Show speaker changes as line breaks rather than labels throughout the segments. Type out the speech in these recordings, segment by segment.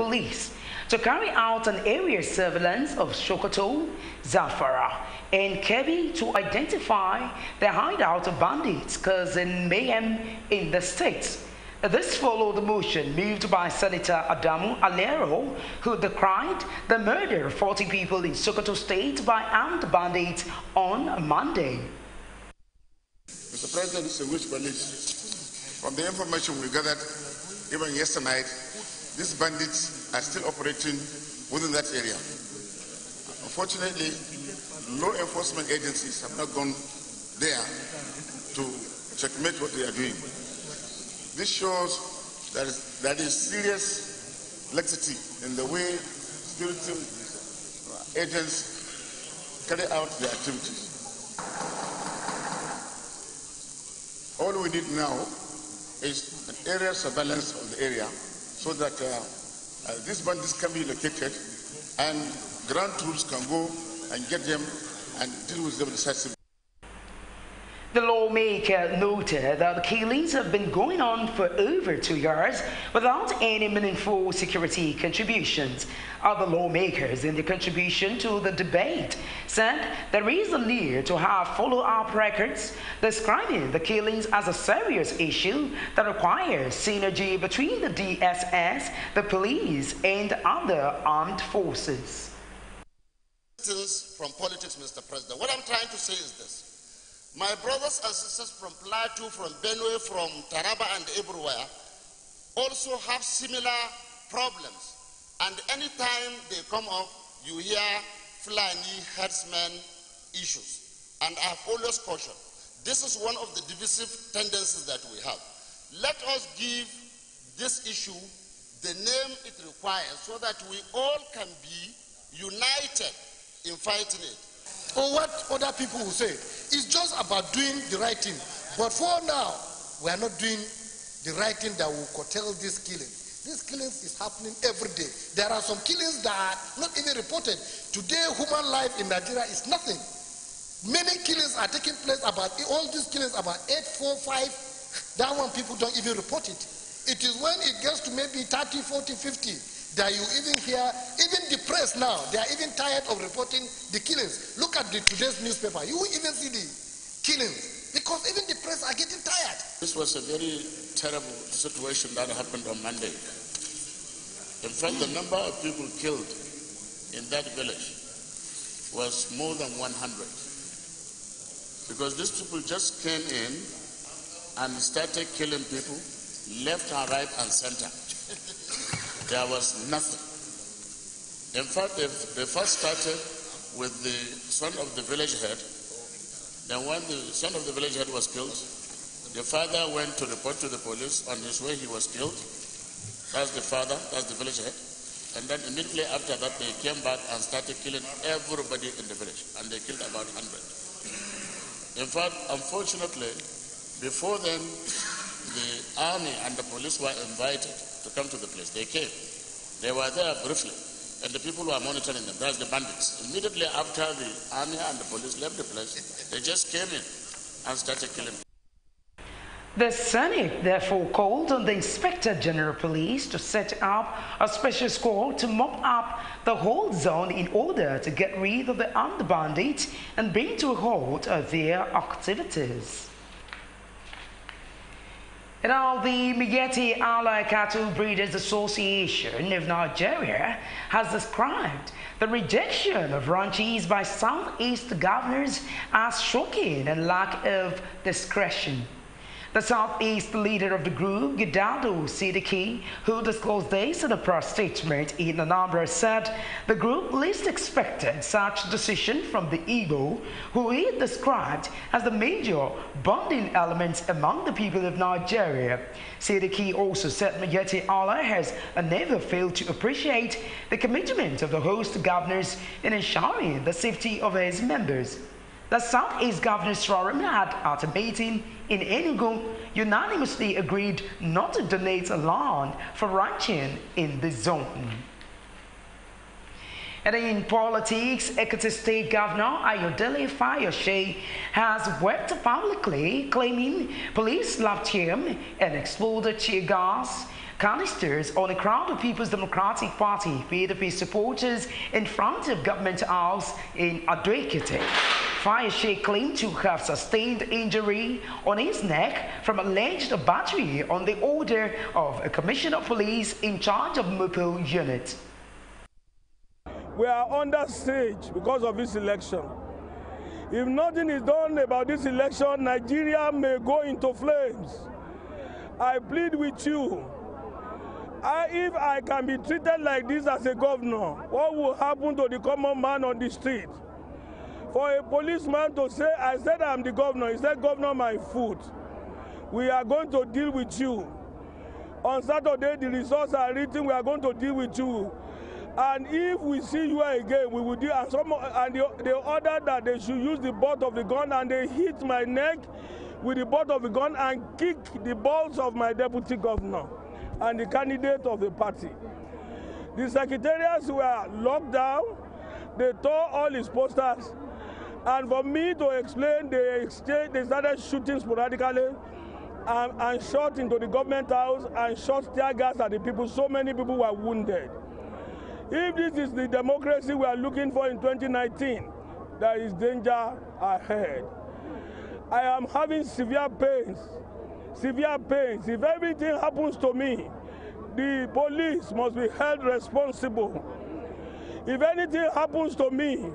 police to carry out an area surveillance of Sokoto, Zamfara, and Kebbi to identify the hideout of bandits causing mayhem in the state. This followed the motion moved by Senator Adamu Alero, who decried the murder of 40 people in Sokoto State by armed bandits on Monday.
Mr. President, distinguished colleagues, from the information we gathered even yesterday night, these bandits are still operating within that area. Unfortunately, law enforcement agencies have not gone there to checkmate what they are doing. This shows that is serious laxity in the way security agents carry out their activities. All we need now is an area surveillance of the area so that these bandits can be located and ground troops can go and get them and deal with them decisively.
The lawmaker noted that the killings have been going on for over 2 years without any meaningful security contributions. Other lawmakers in their contribution to the debate said there is a need to have follow-up records describing the killings as a serious issue that requires synergy between the DSS, the police, and other armed forces.
From politics, Mr. President, what I'm trying to say is this. My brothers and sisters from Plateau, from Benue, from Taraba and everywhere also have similar problems. And anytime they come up, you hear Fulani herdsmen issues. And I have always cautioned, this is one of the divisive tendencies that we have. Let us give this issue the name it requires so that we all can be united in fighting it.
Or what other people will say, it's just about doing the right thing. But for now, we are not doing the right thing that will curtail this killing. This killing is happening every day. There are some killings that are not even reported. Today, human life in Nigeria is nothing. Many killings are taking place about, all these killings about 8, 4, 5, that one people don't even report it. It is when it gets to maybe 30, 40, 50, that you even hear, even the press now, they are even tired of reporting the killings. Look at today's newspaper. You will even see the killings because even the press are getting tired.
This was a very terrible situation that happened on Monday. In fact, the number of people killed in that village was more than 100. Because these people just came in and started killing people left and right and center. There was nothing. In fact, they first started with the son of the village head. Then when the son of the village head was killed, the father went to report to the police. On his way, he was killed. That's the father, that's the village head. And then immediately after that, they came back and started killing everybody in the village. And they killed about 100. In fact, unfortunately, before then, the army and the police were invited to come to the place. They came. They were there briefly, and the people were monitoring them. That's the bandits. Immediately after the army and the police left the place, they just came in and started killing.
The Senate therefore called on the Inspector General Police to set up a special squad to mop up the whole zone in order to get rid of the armed bandits and bring to a halt their activities. Now, the Miyetti Allah Cattle Breeders Association of Nigeria has described the rejection of ranches by Southeast governors as shocking and lack of discretion. The Southeast leader of the group, Gidado Sidiki, who disclosed this in a press statement in Anambra, said the group least expected such decision from the Igbo, who he described as the major bonding element among the people of Nigeria. Sidiki also said Miyetti Allah has never failed to appreciate the commitment of the host governors in ensuring the safety of his members. The Southeast Governors Forum had, at a meeting in Enugu, unanimously agreed not to donate land for ranching in the zone. And in politics, Ekiti State Governor Ayodele Fayose has wept publicly, claiming police slapped him and exploded tear gas canisters on a crowd of People's Democratic Party PDP supporters in front of Government House in Ado-Ekiti. Fayose claimed to have sustained injury on his neck from alleged battery on the order of a commissioner of police in charge of Mobile Unit.
We are under siege because of this election. If nothing is done about this election, Nigeria may go into flames. I plead with you, if I can be treated like this as a governor, what will happen to the common man on the street? For a policeman to say, I said I'm the governor, he said, Governor, my foot. We are going to deal with you. On Saturday, the results are written, we are going to deal with you. And if we see you again, we will deal. And they ordered that they should use the butt of the gun, and they hit my neck with the butt of the gun and kick the balls of my deputy governor and the candidate of the party. The secretariats were locked down. They tore all his posters. And for me to explain, they started shooting sporadically and shot into the government house and shot tear gas at the people. So many people were wounded. If this is the democracy we are looking for in 2019, there is danger ahead. I am having severe pains. Severe pains. If everything happens to me, the police must be held responsible. If anything happens to me,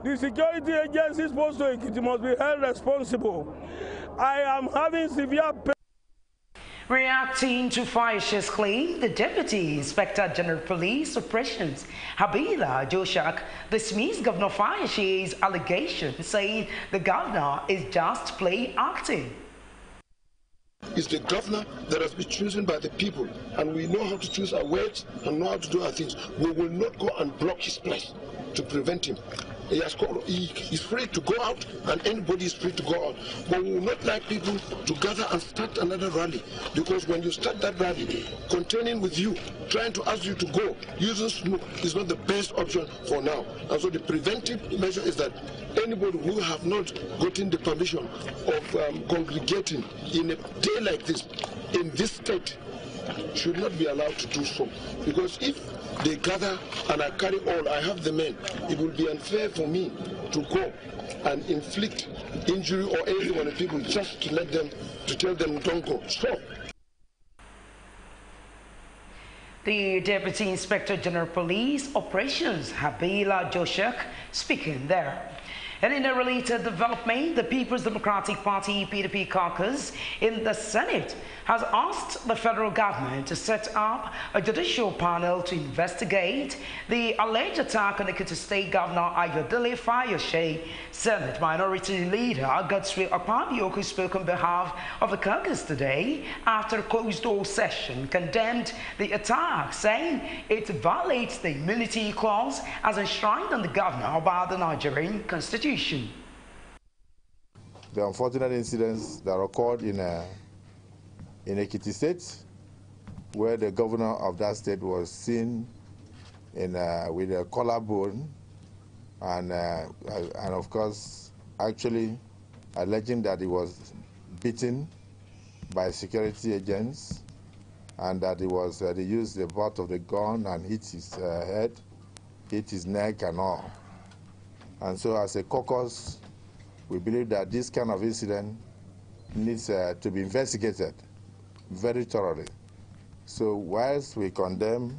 the security agencies must be held responsible. I am having severe pain.
Reacting to Fayose's claim, the Deputy Inspector General Police Operations, Habila Joshak, dismissed Governor Fayose's allegation, saying the governor is just play acting.
It's the governor that has been chosen by the people, and we know how to choose our words and know how to do our things. We will not go and block his place to prevent him. He is free to go out, and anybody is free to go out. But we would not like people to gather and start another rally, because when you start that rally, containing with you, trying to ask you to go, using smoke is not the best option for now. And so the preventive measure is that anybody who have not gotten the permission of congregating in a day like this, in this state, should not be allowed to do so. Because if they gather and I carry all, I have the men, it will be unfair for me to go and inflict injury or anything on the people just to tell them don't go. So
the Deputy Inspector General Police Operations, Habila Joshak, speaking there. And in a related development, the People's Democratic Party PDP caucus in the Senate has asked the federal government to set up a judicial panel to investigate the alleged attack on Ekiti State Governor Ayodele Fayose. Senate Minority Leader Godswill Akpabio, who spoke on behalf of the caucus today after a closed-door session, condemned the attack, saying it violates the immunity clause as enshrined on the governor by the Nigerian Constitution.
The unfortunate incidents that occurred in Ekiti State, where the governor of that state was seen with a collarbone, and of course, actually alleging that he was beaten by security agents, and that they used the butt of the gun and hit his head, hit his neck, and all. And so, as a caucus, we believe that this kind of incident needs to be investigated very thoroughly. So whilst we condemn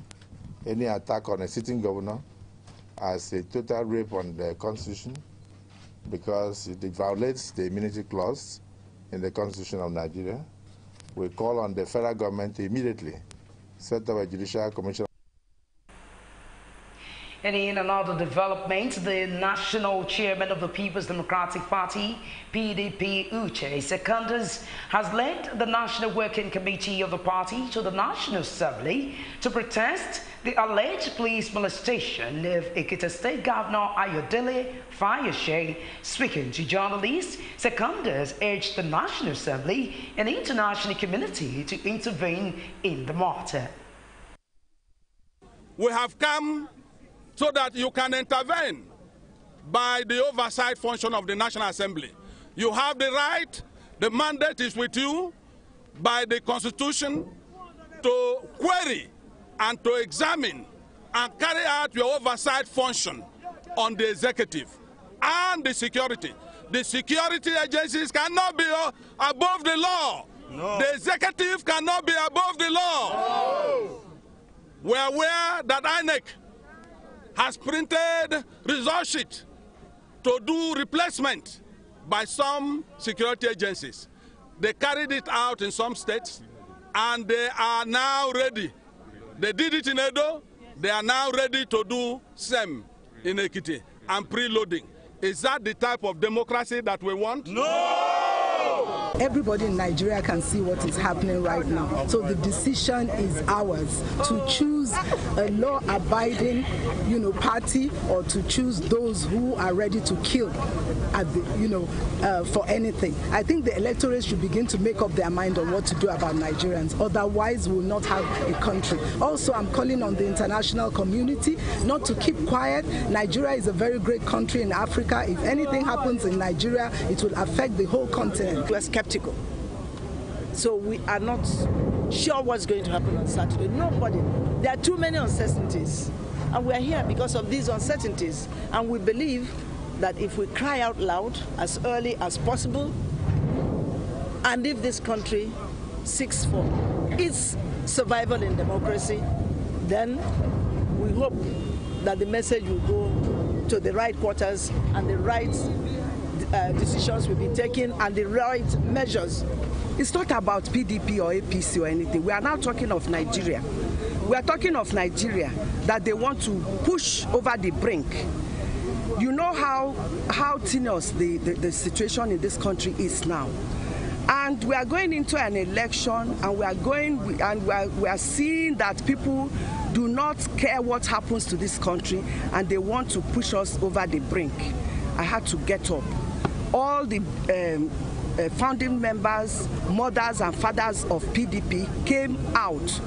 any attack on a sitting governor as a total rape on the Constitution, because it violates the immunity clause in the Constitution of Nigeria, we call on the federal government to immediately set up a judicial commission.
And in another development, the national chairman of the People's Democratic Party, PDP, Uche Secondus, has led the National Working Committee of the party to the National Assembly to protest the alleged police molestation of Ekiti State Governor Ayodele Fayose. Speaking to journalists, Secondus urged the National Assembly and the international community to intervene in the matter.
We have come so that you can intervene by the oversight function of the National Assembly. You have the right, the mandate is with you by the Constitution to query and to examine and carry out your oversight function on the executive and the security. The security agencies cannot be above the law. No. The executive cannot be above the law. No. We are aware that INEC has printed result sheet to do replacement by some security agencies. They carried it out in some states, and they are now ready. They did it in Edo. They are now ready to do same in Ekiti and preloading. Is that the type of democracy that we want? No!
Everybody in Nigeria can see what is happening right now. So the decision is ours to choose a law-abiding, party, or to choose those who are ready to kill, for anything. I think the electorate should begin to make up their mind on what to do about Nigerians. Otherwise, we will not have a country. Also, I'm calling on the international community not to keep quiet. Nigeria is a very great country in Africa. If anything happens in Nigeria, it will affect the whole continent.
We are skeptical. So we are not sure what's going to happen on Saturday. Nobody. There are too many uncertainties. And we are here because of these uncertainties. And we believe that if we cry out loud as early as possible, and if this country seeks for its survival in democracy, then we hope that the message will go to the right quarters and the right decisions will be taken and the right measures.
It's not about PDP or APC or anything. We are now talking of Nigeria. We are talking of Nigeria that they want to push over the brink. You know how tenuous the situation in this country is now. And we are going into an election, and we are seeing that people do not care what happens to this country, and they want to push us over the brink. I had to get up. All the founding members, mothers and fathers of PDP came out.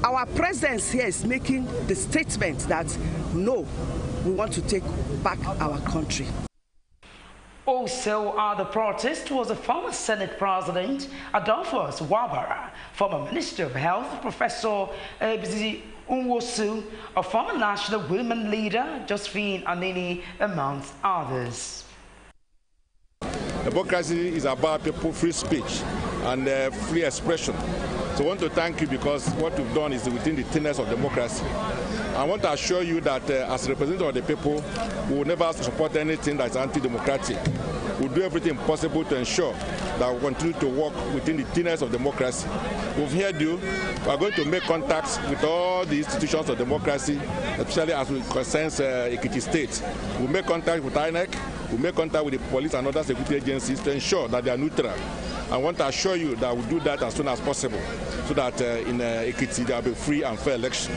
Our presence here is making the statement that no, we want to take back our country.
Also at the protest was a former Senate President, Adolphus Wabara, former Minister of Health, Professor Ebzi Unwosu, a former National Women Leader, Josephine Anini, amongst others.
Democracy is about people free speech and free expression. So I want to thank you because what you've done is within the tenets of democracy. I want to assure you that as representative of the people, we will never support anything that is anti-democratic. We'll do everything possible to ensure that we continue to work within the tenets of democracy. We've heard you. We are going to make contacts with all the institutions of democracy, especially as it concerns Ekiti State. We'll make contact with INEC. We'll make contact with the police and other security agencies to ensure that they are neutral. I want to assure you that we'll do that as soon as possible so that in Ekiti there will be free and fair election.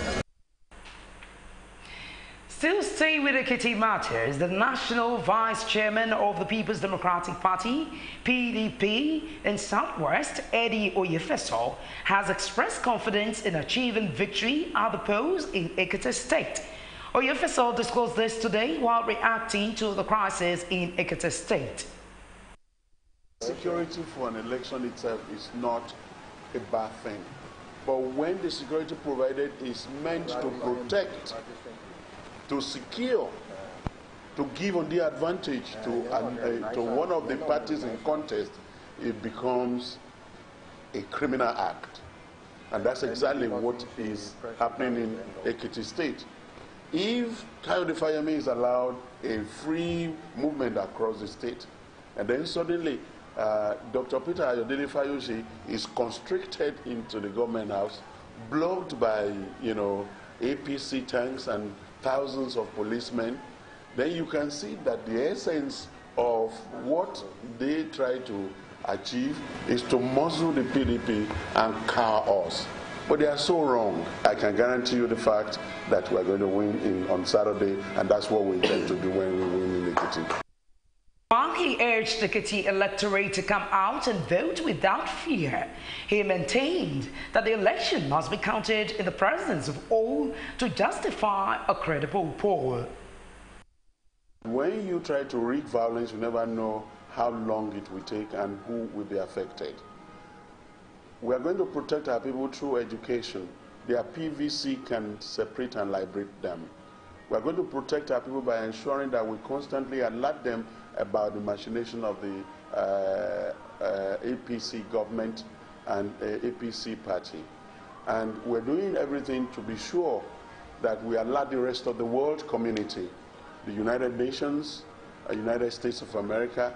Still staying with Ekiti matters, the National Vice Chairman of the People's Democratic Party, PDP, in Southwest, Eddie Oyefeso, has expressed confidence in achieving victory at the polls in Ekiti State. Oyefeso disclosed this today while reacting to the crisis in Ekiti State.
Security for an election itself is not a bad thing. But when the security provided is meant to protect, to secure, to give on the advantage to one of the parties in contest, it becomes a criminal act. And that's exactly what is happening in Ekiti State. If Kayode Fayemi is allowed a free movement across the state, and then suddenly Dr. Peter Ayodele Fayose is constricted into the government house, blocked by, APC tanks and thousands of policemen, then you can see that the essence of what they try to achieve is to muzzle the PDP and cower us. But they are so wrong. I can guarantee you the fact that we're going to win on Saturday, and that's what we intend to do when we win in Ekiti.
While he urged the Ekiti electorate to come out and vote without fear, he maintained that the election must be counted in the presence of all to justify a credible poll.
When you try to wreak violence, you never know how long it will take and who will be affected.
We are going to protect our people through education. Their PVC can separate and liberate them. We are going to protect our people by ensuring that we constantly alert them about the machination of the APC government and APC party. And we're doing everything to be sure that we alert the rest of the world community, the United Nations, United States of America,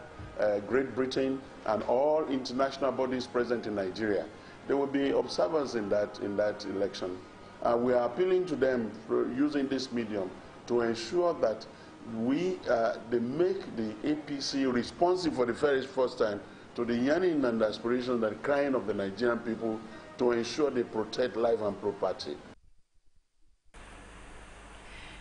Great Britain, and all international bodies present in Nigeria. There will be observers in that election. We are appealing to them for using this medium to ensure that they make the APC responsive for the very first time to the yearning and aspiration and crying of the Nigerian people to ensure they protect life and property.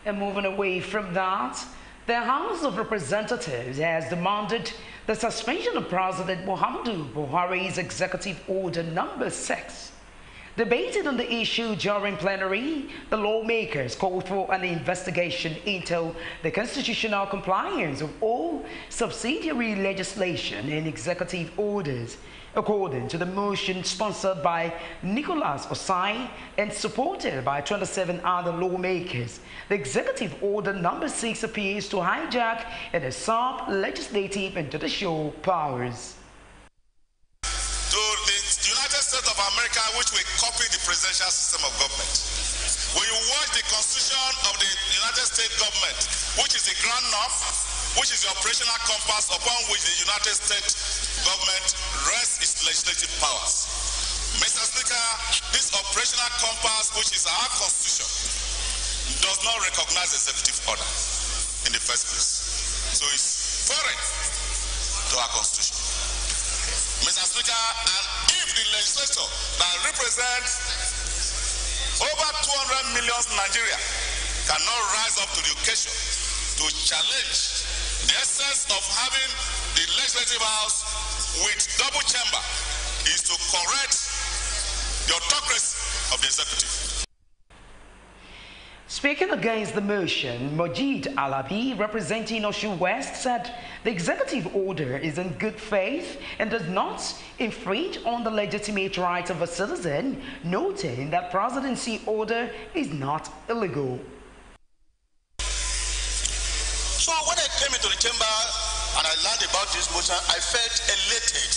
And moving away from that, the House of Representatives has demanded the suspension of President Muhammadu Buhari's Executive Order No. 6. Debated on the issue during plenary, the lawmakers called for an investigation into the constitutional compliance of all subsidiary legislation and executive orders. According to the motion sponsored by Nicholas Osai and supported by 27 other lawmakers, the Executive Order No. 6 appears to hijack and usurp legislative and judicial powers.
To the United States of America, which will copy the presidential system of government. When you watch the constitution of the United States government, which is the ground north, which is the operational compass upon which the United States government rests its legislative powers. Mr. Speaker, this operational compass, which is our constitution, does not recognize executive order in the first place. So it's foreign to our constitution. Mr. Speaker, and if the legislature that represents over 200 million Nigeria cannot rise up to the occasion to challenge the essence of having the legislative house with double chamber is to correct the autocracy of the executive.
Speaking against the motion, Majid Alabi, representing Osun West, said the executive order is in good faith and does not infringe on the legitimate rights of a citizen, noting that presidency order is not illegal.
So when I came into the chamber and I learned about this motion, I felt elated.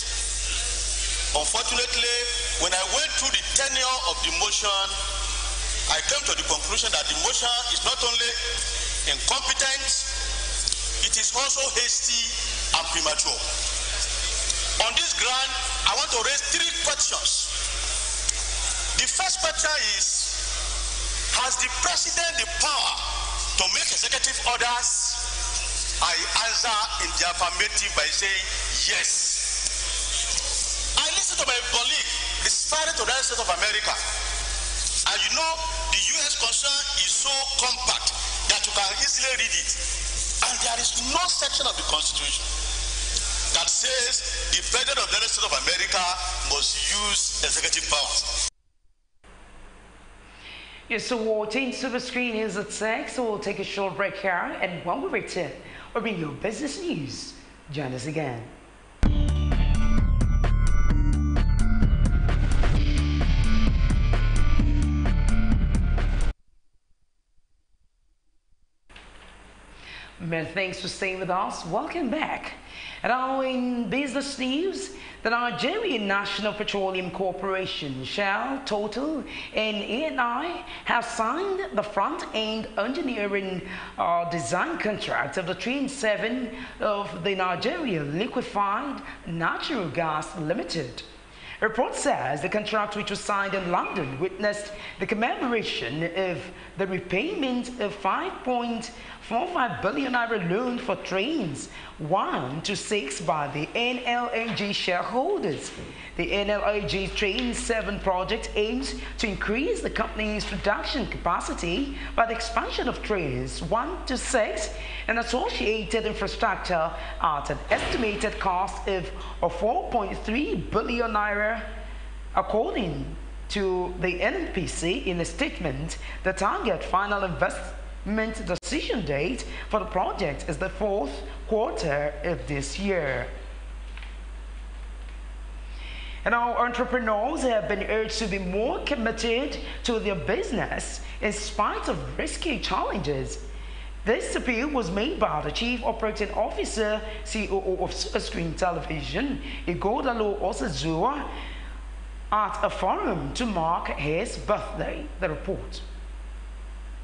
Unfortunately, when I went through the tenure of the motion, I came to the conclusion that the motion is not only incompetent, it is also hasty and premature. On this ground, I want to raise 3 questions. The first question is, has the president the power to make executive orders? I answer in the affirmative by saying yes. I listen to my colleague, the Secretary to the United States of America. And you know, the U.S. Constitution is so compact that you can easily read it. And there is no section of the Constitution that says the President of the United States of America must use executive powers.
Yes, so watching Superscreen is at 6, so we'll take a short break here. And when we return, we'll bring you business news. Join us again. Many thanks for staying with us. Welcome back. And now in business news, the Nigerian National Petroleum Corporation, Shell, Total, and ENI have signed the front-end engineering design contract of the Train 7 of the Nigeria Liquefied Natural Gas Limited. A report says the contract, which was signed in London, witnessed the commemoration of the repayment of 5.45 billion naira loan for trains 1 to 6 by the NLNG shareholders. The NLNG Train 7 project aims to increase the company's production capacity by the expansion of trains 1 to 6 and associated infrastructure at an estimated cost of 4.3 billion naira. According to the NNPC in a statement, the target final investment decision date for the project is the 4th quarter of this year. And our entrepreneurs have been urged to be more committed to their business in spite of risky challenges. This appeal was made by the Chief Operating Officer, COO of Superscreen Television, Ighodalo Osazua, at a forum to mark his birthday. The report.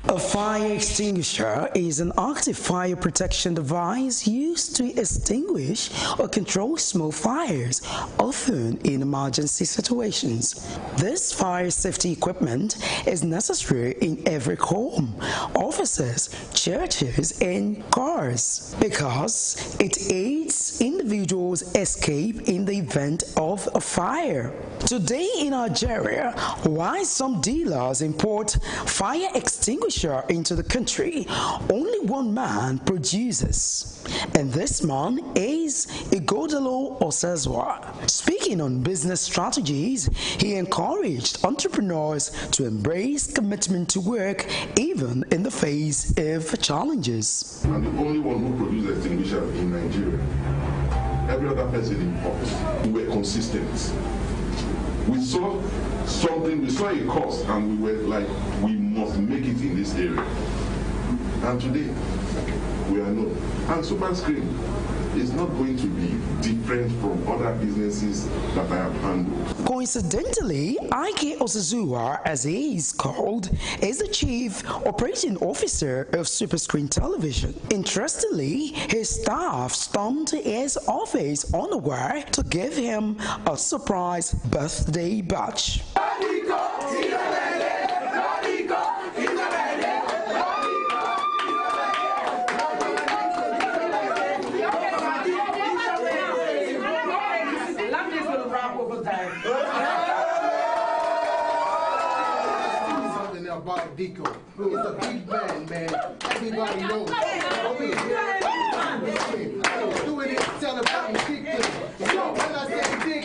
A fire extinguisher is an active fire protection device used to extinguish or control small fires, often in emergency situations. This fire safety equipment is necessary in every home, offices, churches, and cars because it aids individuals' escape in the event of a fire. Today in Nigeria, while some dealers import fire extinguishers into the country, only one man produces, and this man is Ighodalo Osazwa. Speaking on business strategies, he encouraged entrepreneurs to embrace commitment to work even in the face of challenges.
I'm the only one who produces extinguisher in Nigeria. Every other person imports. We were consistent. We saw something, we saw a cost, and we were like, we must make it in this area. And today, we are known. And Superscreen is not going to be different from other businesses that I have handled.
Coincidentally, Ike Osazua, as he is called, is the Chief Operating Officer of Superscreen Television. Interestingly, his staff stormed his office unaware to give him a surprise birthday badge.
About Dico. He's a big man. Everybody knows. Doing it, celebrating big things. So when I say big.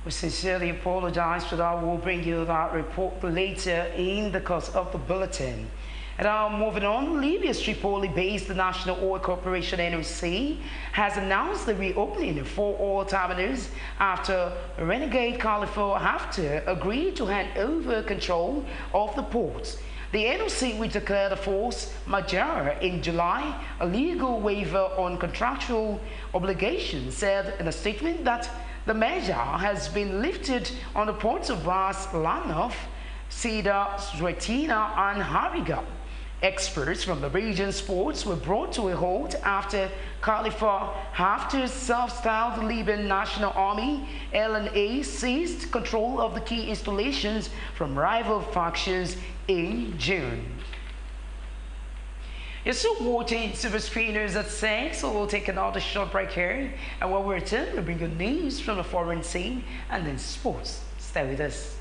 We sincerely apologize for that. We'll bring you that report later in the course of the bulletin. And now moving on, Libya's Tripoli-based National Oil Corporation NOC has announced the reopening of 4 oil terminals after renegade Khalifa Haftar agreed to hand over control of the ports. The NOC, which declared a force majeure in July, a legal waiver on contractual obligations, said in a statement that the measure has been lifted on the ports of Ras Lanov, Cedar, Zretina, and Hariga. Experts from the region's ports were brought to a halt after Khalifa Haftar's self-styled Libyan National Army (LNA) seized control of the key installations from rival factions in June. You're still watching Superscreeners at 6, so we'll take another short break here. And when we return, we'll bring you news from the foreign scene and then sports. Stay with us.